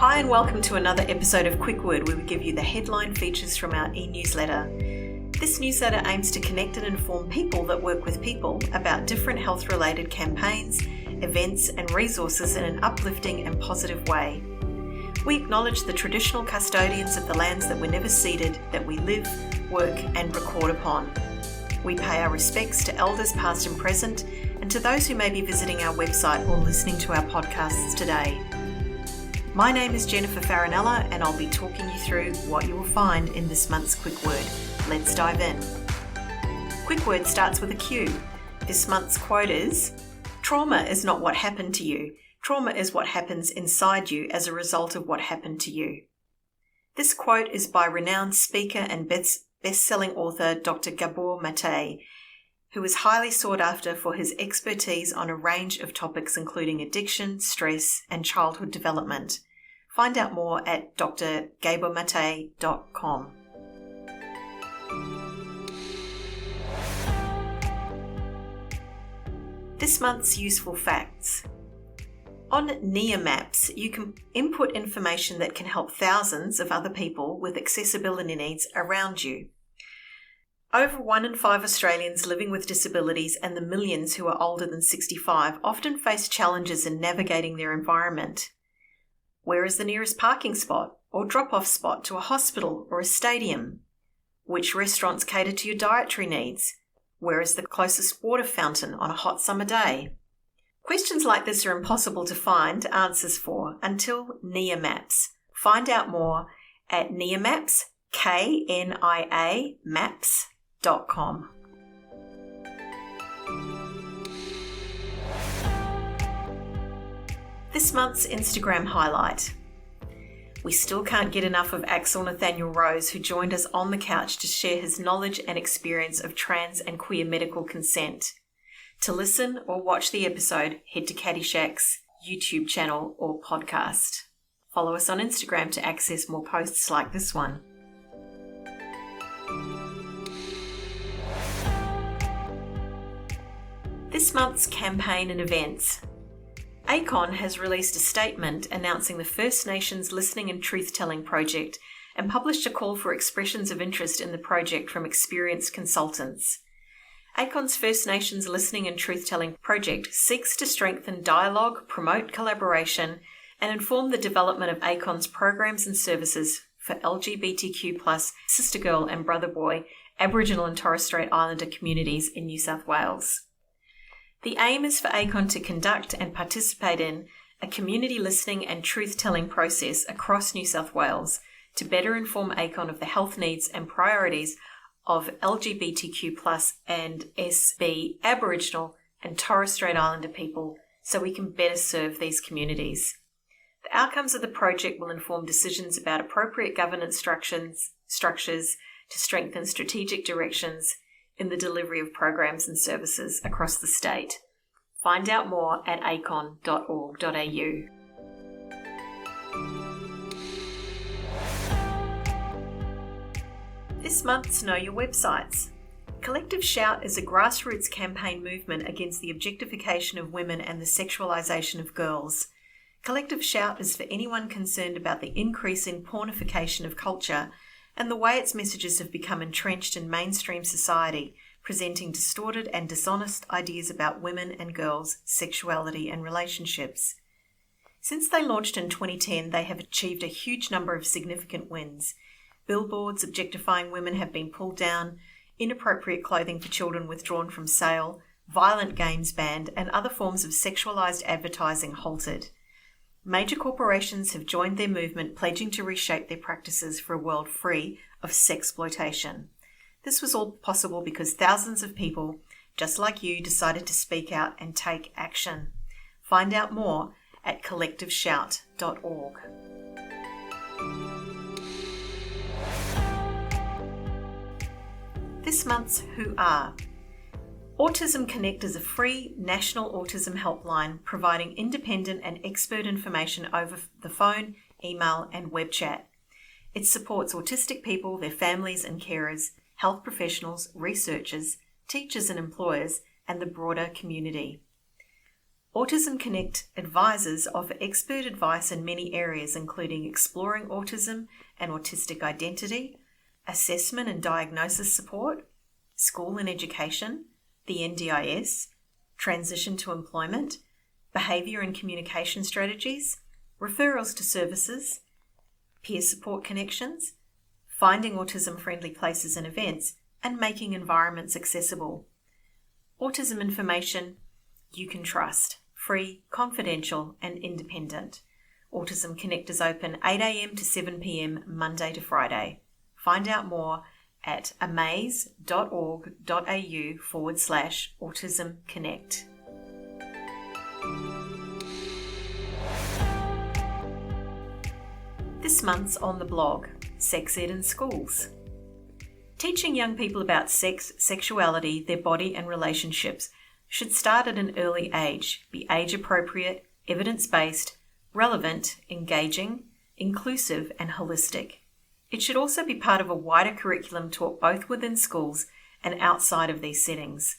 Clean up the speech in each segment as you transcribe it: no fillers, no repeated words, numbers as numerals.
Hi and welcome to another episode of Quick Word, where we give you the headline features from our e-newsletter. This newsletter aims to connect and inform people that work with people about different health-related campaigns, events and resources in an uplifting and positive way. We acknowledge the traditional custodians of the lands that were never ceded, that we live, work and record upon. We pay our respects to elders past and present, and to those who may be visiting our website or listening to our podcasts today. My name is Jennifer Farinella, and I'll be talking you through what you will find in this month's Quick Word. Let's dive in. Quick Word starts with a Q. This month's quote is, "Trauma is not what happened to you. Trauma is what happens inside you as a result of what happened to you." This quote is by renowned speaker and best-selling author Dr. Gabor Mate, who is highly sought after for his expertise on a range of topics including addiction, stress, and childhood development. Find out more at drgabormate.com. This month's useful facts. On Nia Maps, you can input information that can help thousands of other people with accessibility needs around you. Over 1 in 5 Australians living with disabilities and the millions who are older than 65 often face challenges in navigating their environment. Where is the nearest parking spot or drop-off spot to a hospital or a stadium? Which restaurants cater to your dietary needs? Where is the closest water fountain on a hot summer day? Questions like this are impossible to find answers for until Nia Maps. Find out more at Nia Maps, KNIA Maps.com. This month's Instagram highlight. We still can't get enough of Axel Nathaniel Rose, who joined us on the couch to share his knowledge and experience of trans and queer medical consent. To listen or watch the episode, head to Caddyshack's YouTube channel or podcast. Follow us on Instagram to access more posts like this one. This month's campaign and events. ACON has released a statement announcing the First Nations Listening and Truth-Telling project and published a call for expressions of interest in the project from experienced consultants. ACON's First Nations Listening and Truth-Telling project seeks to strengthen dialogue, promote collaboration, and inform the development of ACON's programs and services for LGBTQ+, sister girl and brother boy, Aboriginal and Torres Strait Islander communities in New South Wales. The aim is for ACON to conduct and participate in a community listening and truth-telling process across New South Wales to better inform ACON of the health needs and priorities of LGBTQ+ and SB Aboriginal and Torres Strait Islander people so we can better serve these communities. The outcomes of the project will inform decisions about appropriate governance structures to strengthen strategic directions in the delivery of programs and services across the state. Find out more at acon.org.au. This month's Know Your Websites. Collective Shout is a grassroots campaign movement against the objectification of women and the sexualisation of girls. Collective Shout is for anyone concerned about the increase in pornification of culture and the way its messages have become entrenched in mainstream society, presenting distorted and dishonest ideas about women and girls, sexuality and relationships. Since they launched in 2010, they have achieved a huge number of significant wins. Billboards objectifying women have been pulled down, inappropriate clothing for children withdrawn from sale, violent games banned, and other forms of sexualised advertising halted. Major corporations have joined their movement, pledging to reshape their practices for a world free of sexploitation. This was all possible because thousands of people, just like you, decided to speak out and take action. Find out more at collectiveshout.org. This month's Who Are. Autism Connect is a free national autism helpline providing independent and expert information over the phone, email and web chat. It supports autistic people, their families and carers, health professionals, researchers, teachers and employers, and the broader community. Autism Connect advisors offer expert advice in many areas, including exploring autism and autistic identity, assessment and diagnosis support, school and education, the NDIS, transition to employment, behaviour and communication strategies, referrals to services, peer support connections, finding autism-friendly places and events, and making environments accessible. Autism information you can trust, free, confidential, and independent. Autism Connect is open 8 a.m. to 7 p.m. Monday to Friday. Find out more at amaze.org.au/Autism Connect. This month's on the blog, Sex Ed in Schools. Teaching young people about sex, sexuality, their body and relationships should start at an early age, be age-appropriate, evidence-based, relevant, engaging, inclusive and holistic. It should also be part of a wider curriculum taught both within schools and outside of these settings.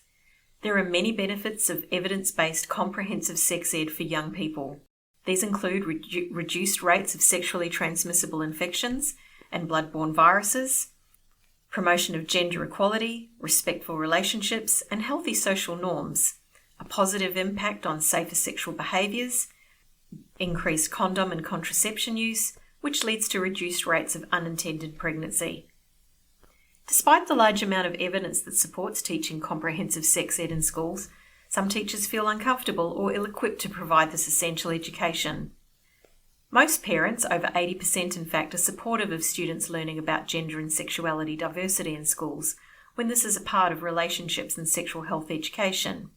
There are many benefits of evidence-based comprehensive sex ed for young people. These include reduced rates of sexually transmissible infections and blood-borne viruses, promotion of gender equality, respectful relationships, and healthy social norms, a positive impact on safer sexual behaviours, increased condom and contraception use, which leads to reduced rates of unintended pregnancy. Despite the large amount of evidence that supports teaching comprehensive sex ed in schools, some teachers feel uncomfortable or ill-equipped to provide this essential education. Most parents, over 80% in fact, are supportive of students learning about gender and sexuality diversity in schools when this is a part of relationships and sexual health education.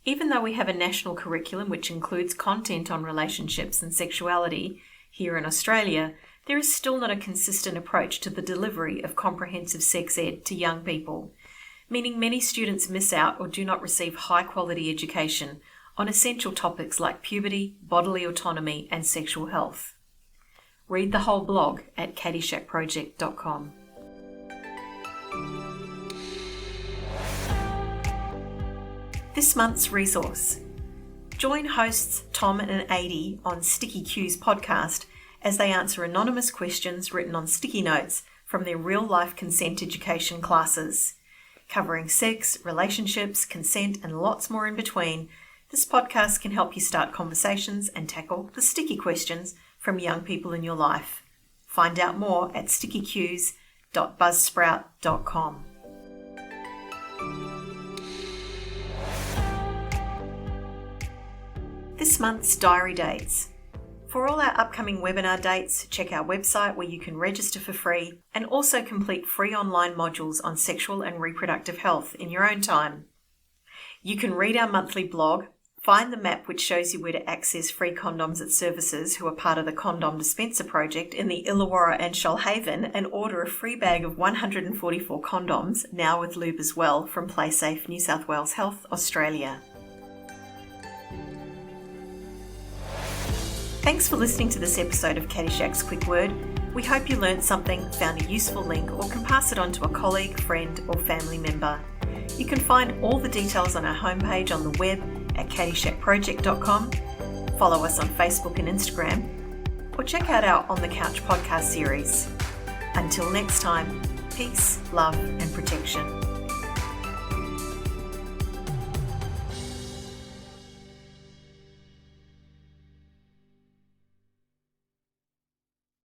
Even though we have a national curriculum which includes content on relationships and sexuality here in Australia, there is still not a consistent approach to the delivery of comprehensive sex ed to young people, meaning many students miss out or do not receive high-quality education on essential topics like puberty, bodily autonomy, and sexual health. Read the whole blog at caddyshackproject.com. This month's resource. Join hosts Tom and Adi on Sticky Cues podcast as they answer anonymous questions written on sticky notes from their real-life consent education classes. Covering sex, relationships, consent, and lots more in between, this podcast can help you start conversations and tackle the sticky questions from young people in your life. Find out more at stickycues.buzzsprout.com. This month's diary dates. For all our upcoming webinar dates, check our website where you can register for free and also complete free online modules on sexual and reproductive health in your own time. You can read our monthly blog, find the map which shows you where to access free condoms at services who are part of the Condom Dispenser project in the Illawarra and Shoalhaven, and order a free bag of 144 condoms, now with lube as well, from PlaySafe New South Wales Health Australia. Thanks for listening to this episode of Caddyshack's Quick Word. We hope you learned something, found a useful link, or can pass it on to a colleague, friend, or family member. You can find all the details on our homepage on the web at caddyshackproject.com, follow us on Facebook and Instagram, or check out our On the Couch podcast series. Until next time, peace, love, and protection.